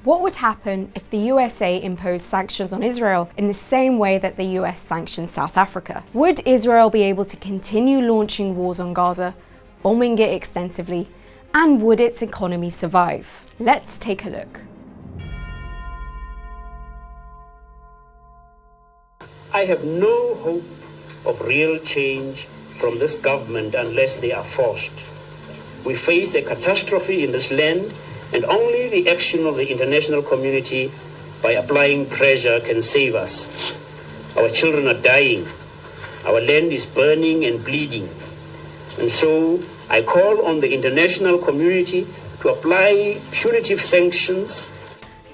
What would happen if the USA imposed sanctions on Israel in the same way that the US sanctioned South Africa? Would Israel be able to continue launching wars on Gaza, bombing it extensively, and would its economy survive? Let's take a look. I have no hope of real change from this government unless they are forced. We face a catastrophe in this land, and only the action of the international community by applying pressure can save us. Our children are dying. Our land is burning and bleeding. And so I call on the international community to apply punitive sanctions.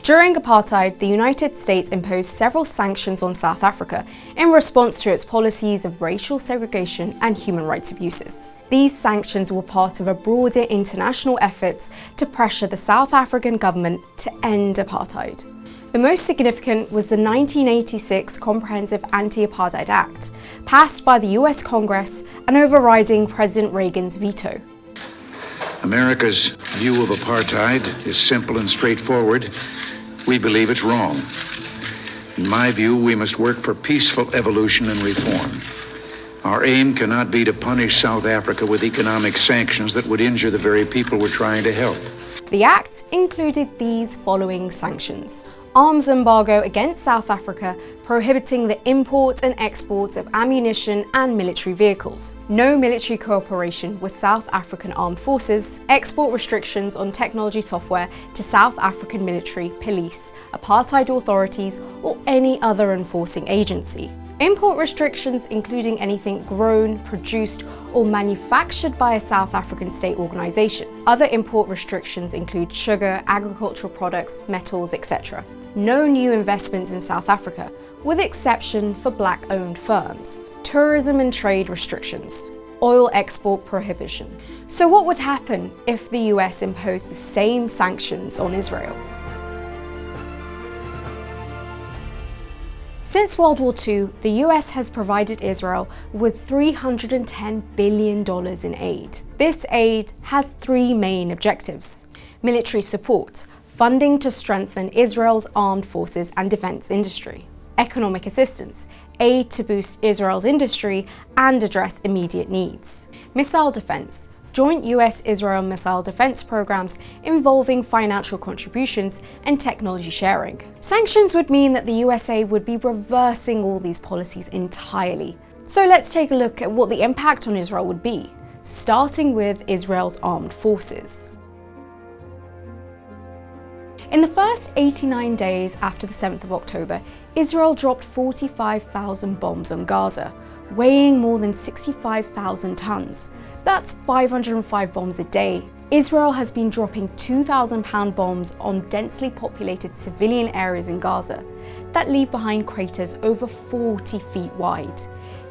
During apartheid, the United States imposed several sanctions on South Africa in response to its policies of racial segregation and human rights abuses. These sanctions were part of a broader international effort to pressure the South African government to end apartheid. The most significant was the 1986 Comprehensive Anti-Apartheid Act, passed by the US Congress and overriding President Reagan's veto. America's view of apartheid is simple and straightforward. We believe it's wrong. In my view, we must work for peaceful evolution and reform. Our aim cannot be to punish South Africa with economic sanctions that would injure the very people we're trying to help. The act included these following sanctions: arms embargo against South Africa, prohibiting the import and export of ammunition and military vehicles, no military cooperation with South African armed forces, export restrictions on technology software to South African military, police, apartheid authorities, or any other enforcing agency. Import restrictions including anything grown, produced, or manufactured by a South African state organisation. Other import restrictions include sugar, agricultural products, metals, etc. No new investments in South Africa, with exception for black-owned firms. Tourism and trade restrictions. Oil export prohibition. So what would happen if the US imposed the same sanctions on Israel? Since World War II, the US has provided Israel with $310 billion in aid. This aid has three main objectives: military support, funding to strengthen Israel's armed forces and defense industry; economic assistance, aid to boost Israel's industry and address immediate needs; missile defense, joint US-Israel missile defense programs involving financial contributions and technology sharing. Sanctions would mean that the USA would be reversing all these policies entirely. So let's take a look at what the impact on Israel would be, starting with Israel's armed forces. In the first 89 days after the 7th of October, Israel dropped 45,000 bombs on Gaza, weighing more than 65,000 tons. That's 505 bombs a day. Israel has been dropping 2,000-pound bombs on densely populated civilian areas in Gaza that leave behind craters over 40 feet wide.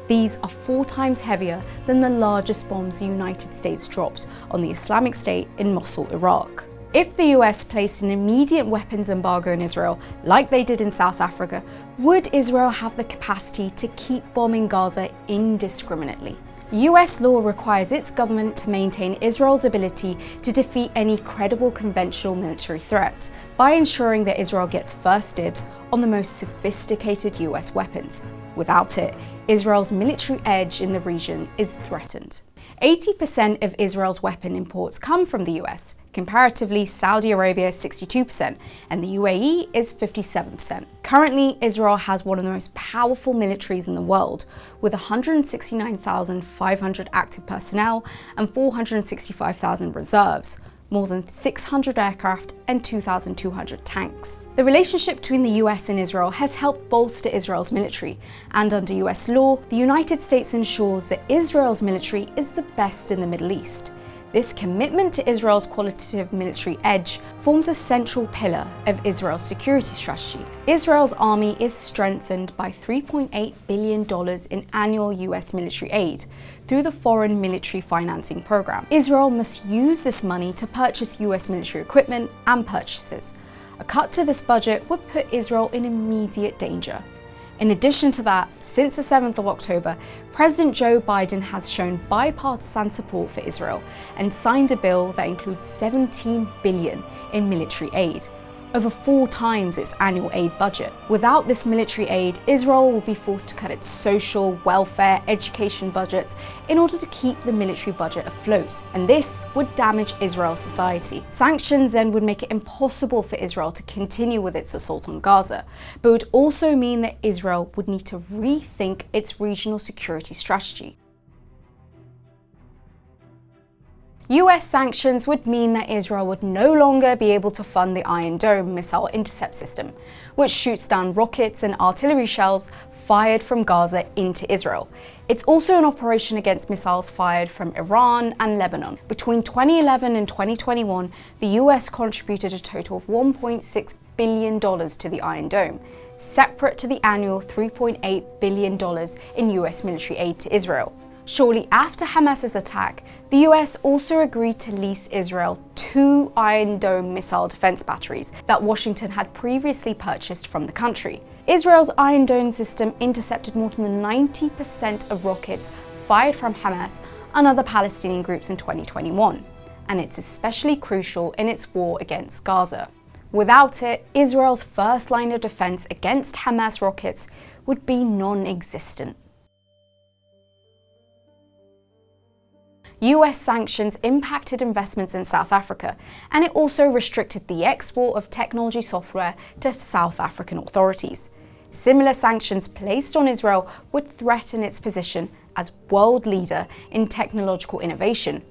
These are 4 times heavier than the largest bombs the United States dropped on the Islamic State in Mosul, Iraq. If the US placed an immediate weapons embargo in Israel, like they did in South Africa, would Israel have the capacity to keep bombing Gaza indiscriminately? US law requires its government to maintain Israel's ability to defeat any credible conventional military threat by ensuring that Israel gets first dibs on the most sophisticated US weapons. Without it, Israel's military edge in the region is threatened. 80% of Israel's weapon imports come from the US. Comparatively, Saudi Arabia is 62% and the UAE is 57%. Currently, Israel has one of the most powerful militaries in the world, with 169,500 active personnel and 465,000 reserves, more than 600 aircraft and 2,200 tanks. The relationship between the US and Israel has helped bolster Israel's military, and under US law, the United States ensures that Israel's military is the best in the Middle East. This commitment to Israel's qualitative military edge forms a central pillar of Israel's security strategy. Israel's army is strengthened by $3.8 billion in annual US military aid through the Foreign Military Financing Program. Israel must use this money to purchase US military equipment and purchases. A cut to this budget would put Israel in immediate danger. In addition to that, since the 7th of October, President Joe Biden has shown bipartisan support for Israel and signed a bill that includes $17 billion in military aid. over 4 times its annual aid budget. Without this military aid, Israel will be forced to cut its social, welfare, education budgets in order to keep the military budget afloat, and this would damage Israel's society. Sanctions then would make it impossible for Israel to continue with its assault on Gaza, but would also mean that Israel would need to rethink its regional security strategy. US sanctions would mean that Israel would no longer be able to fund the Iron Dome missile intercept system, which shoots down rockets and artillery shells fired from Gaza into Israel. It's also an operation against missiles fired from Iran and Lebanon. Between 2011 and 2021, the US contributed a total of $1.6 billion to the Iron Dome, separate to the annual $3.8 billion in US military aid to Israel. Shortly after Hamas's attack, the US also agreed to lease Israel 2 Iron Dome missile defense batteries that Washington had previously purchased from the country. Israel's Iron Dome system intercepted more than 90% of rockets fired from Hamas and other Palestinian groups in 2021, and it's especially crucial in its war against Gaza. Without it, Israel's first line of defense against Hamas rockets would be non-existent. US sanctions impacted investments in South Africa, and it also restricted the export of technology software to South African authorities. Similar sanctions placed on Israel would threaten its position as world leader in technological innovation.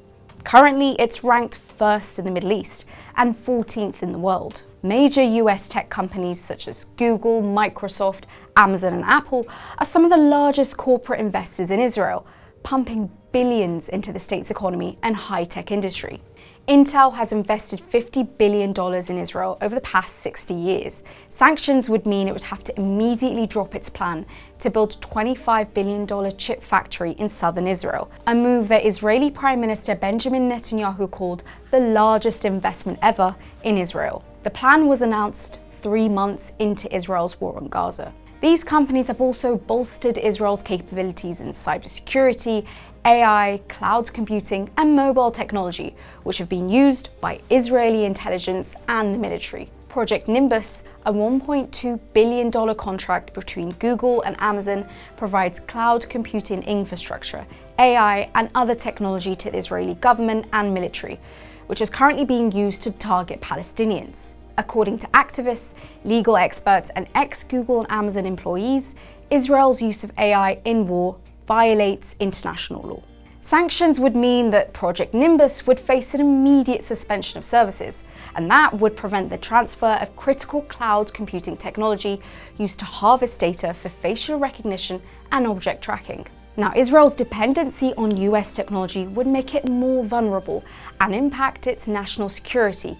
Currently, it's ranked first in the Middle East and 14th in the world. Major US tech companies such as Google, Microsoft, Amazon, and Apple are some of the largest corporate investors in Israel, pumping billions into the state's economy and high-tech industry. Intel has invested $50 billion in Israel over the past 60 years. Sanctions would mean it would have to immediately drop its plan to build a $25 billion chip factory in southern Israel, a move that Israeli Prime Minister Benjamin Netanyahu called the largest investment ever in Israel. The plan was announced 3 months into Israel's war on Gaza. These companies have also bolstered Israel's capabilities in cybersecurity, AI, cloud computing, and mobile technology, which have been used by Israeli intelligence and the military. Project Nimbus, a $1.2 billion contract between Google and Amazon, provides cloud computing infrastructure, AI, and other technology to the Israeli government and military, which is currently being used to target Palestinians. According to activists, legal experts, and ex-Google and Amazon employees, Israel's use of AI in war violates international law. Sanctions would mean that Project Nimbus would face an immediate suspension of services, and that would prevent the transfer of critical cloud computing technology used to harvest data for facial recognition and object tracking. Now, Israel's dependency on US technology would make it more vulnerable and impact its national security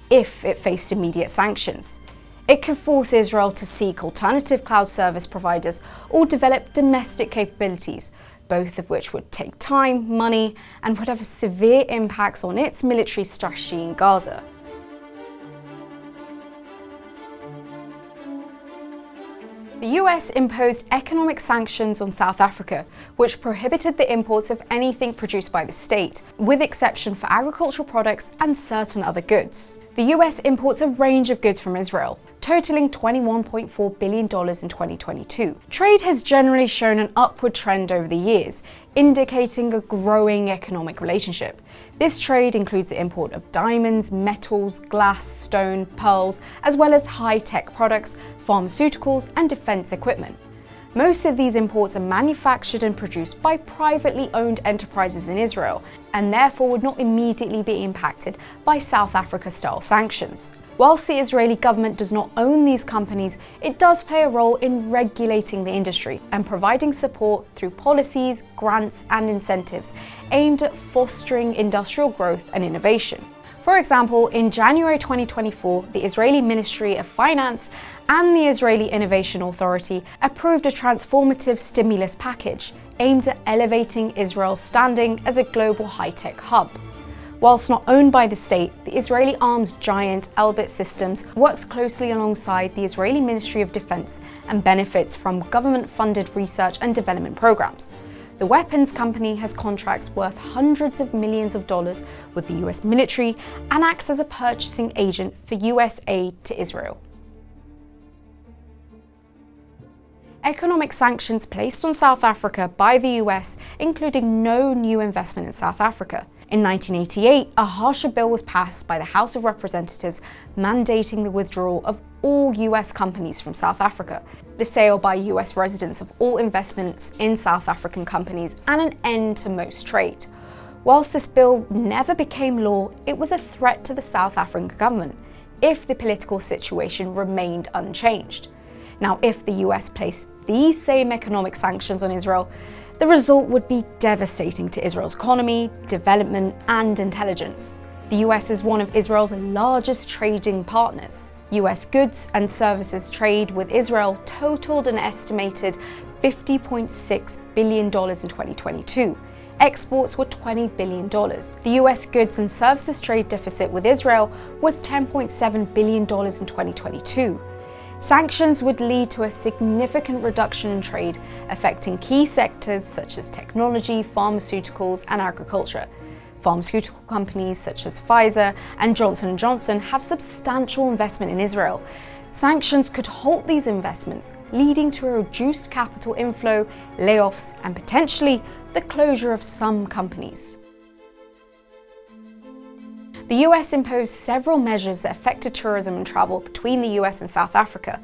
if it faced immediate sanctions. It could force Israel to seek alternative cloud service providers or develop domestic capabilities, both of which would take time, money, and would have severe impacts on its military strategy in Gaza. The US imposed economic sanctions on South Africa, which prohibited the imports of anything produced by the state, with exception for agricultural products and certain other goods. The US imports a range of goods from Israel, totaling $21.4 billion in 2022. Trade has generally shown an upward trend over the years, indicating a growing economic relationship. This trade includes the import of diamonds, metals, glass, stone, pearls, as well as high-tech products, pharmaceuticals, and defense equipment. Most of these imports are manufactured and produced by privately owned enterprises in Israel, and therefore would not immediately be impacted by South Africa-style sanctions. Whilst the Israeli government does not own these companies, it does play a role in regulating the industry and providing support through policies, grants, and incentives aimed at fostering industrial growth and innovation. For example, in January 2024, the Israeli Ministry of Finance and the Israeli Innovation Authority approved a transformative stimulus package aimed at elevating Israel's standing as a global high-tech hub. Whilst not owned by the state, the Israeli arms giant Elbit Systems works closely alongside the Israeli Ministry of Defense and benefits from government-funded research and development programs. The weapons company has contracts worth hundreds of millions of dollars with the US military and acts as a purchasing agent for US aid to Israel. Economic sanctions placed on South Africa by the US, including no new investment in South Africa. In 1988, a harsher bill was passed by the House of Representatives mandating the withdrawal of all US companies from South Africa, the sale by US residents of all investments in South African companies, and an end to most trade. Whilst this bill never became law, it was a threat to the South African government if the political situation remained unchanged. Now, if the US placed these same economic sanctions on Israel, the result would be devastating to Israel's economy, development, and intelligence. The US is one of Israel's largest trading partners. US goods and services trade with Israel totaled an estimated $50.6 billion in 2022. Exports were $20 billion. The US goods and services trade deficit with Israel was $10.7 billion in 2022. Sanctions would lead to a significant reduction in trade, affecting key sectors such as technology, pharmaceuticals, and agriculture. Pharmaceutical companies such as Pfizer and Johnson & Johnson have substantial investment in Israel. Sanctions could halt these investments, leading to a reduced capital inflow, layoffs, and potentially the closure of some companies. The US imposed several measures that affected tourism and travel between the US and South Africa.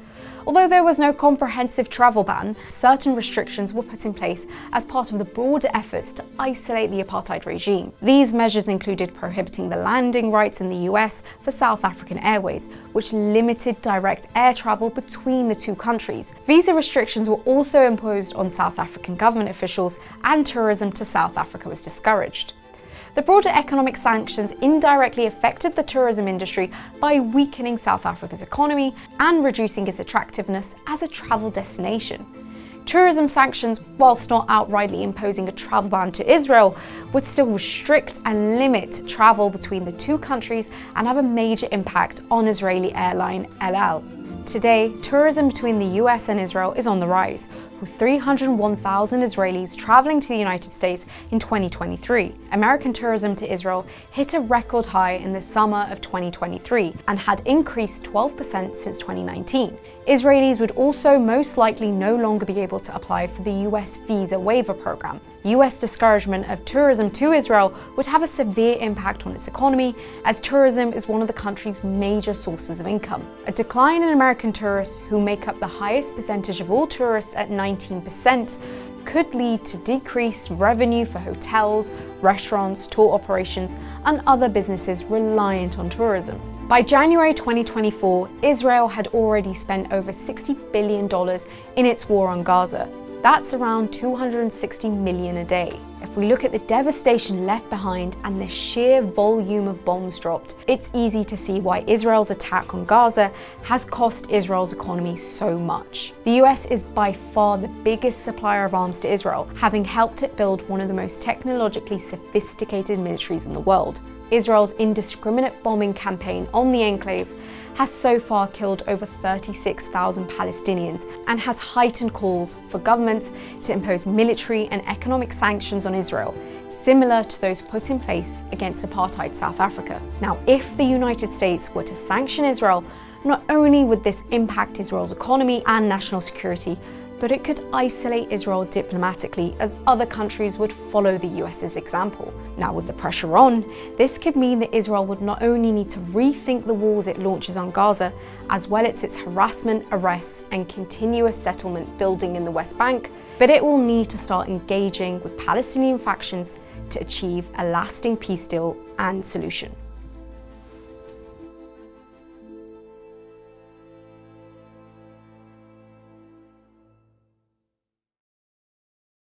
Although there was no comprehensive travel ban, certain restrictions were put in place as part of the broader efforts to isolate the apartheid regime. These measures included prohibiting the landing rights in the US for South African Airways, which limited direct air travel between the two countries. Visa restrictions were also imposed on South African government officials, and tourism to South Africa was discouraged. The broader economic sanctions indirectly affected the tourism industry by weakening South Africa's economy and reducing its attractiveness as a travel destination. Tourism sanctions, whilst not outrightly imposing a travel ban to Israel, would still restrict and limit travel between the two countries and have a major impact on Israeli airline El Al. Today, tourism between the US and Israel is on the rise, with 301,000 Israelis traveling to the United States in 2023. American tourism to Israel hit a record high in the summer of 2023 and had increased 12% since 2019. Israelis would also most likely no longer be able to apply for the US visa waiver program. US discouragement of tourism to Israel would have a severe impact on its economy, as tourism is one of the country's major sources of income. A decline in American tourists, who make up the highest percentage of all tourists at 19%, could lead to decreased revenue for hotels, restaurants, tour operations, and other businesses reliant on tourism. By January 2024, Israel had already spent over $60 billion in its war on Gaza. That's around $260 million a day. If we look at the devastation left behind and the sheer volume of bombs dropped, it's easy to see why Israel's attack on Gaza has cost Israel's economy so much. The US is by far the biggest supplier of arms to Israel, having helped it build one of the most technologically sophisticated militaries in the world. Israel's indiscriminate bombing campaign on the enclave has so far killed over 36,000 Palestinians and has heightened calls for governments to impose military and economic sanctions on Israel, similar to those put in place against apartheid South Africa. Now, if the United States were to sanction Israel, not only would this impact Israel's economy and national security, but it could isolate Israel diplomatically, as other countries would follow the US's example. Now, with the pressure on, this could mean that Israel would not only need to rethink the wars it launches on Gaza, as well as its harassment, arrests, and continuous settlement building in the West Bank, but it will need to start engaging with Palestinian factions to achieve a lasting peace deal and solution.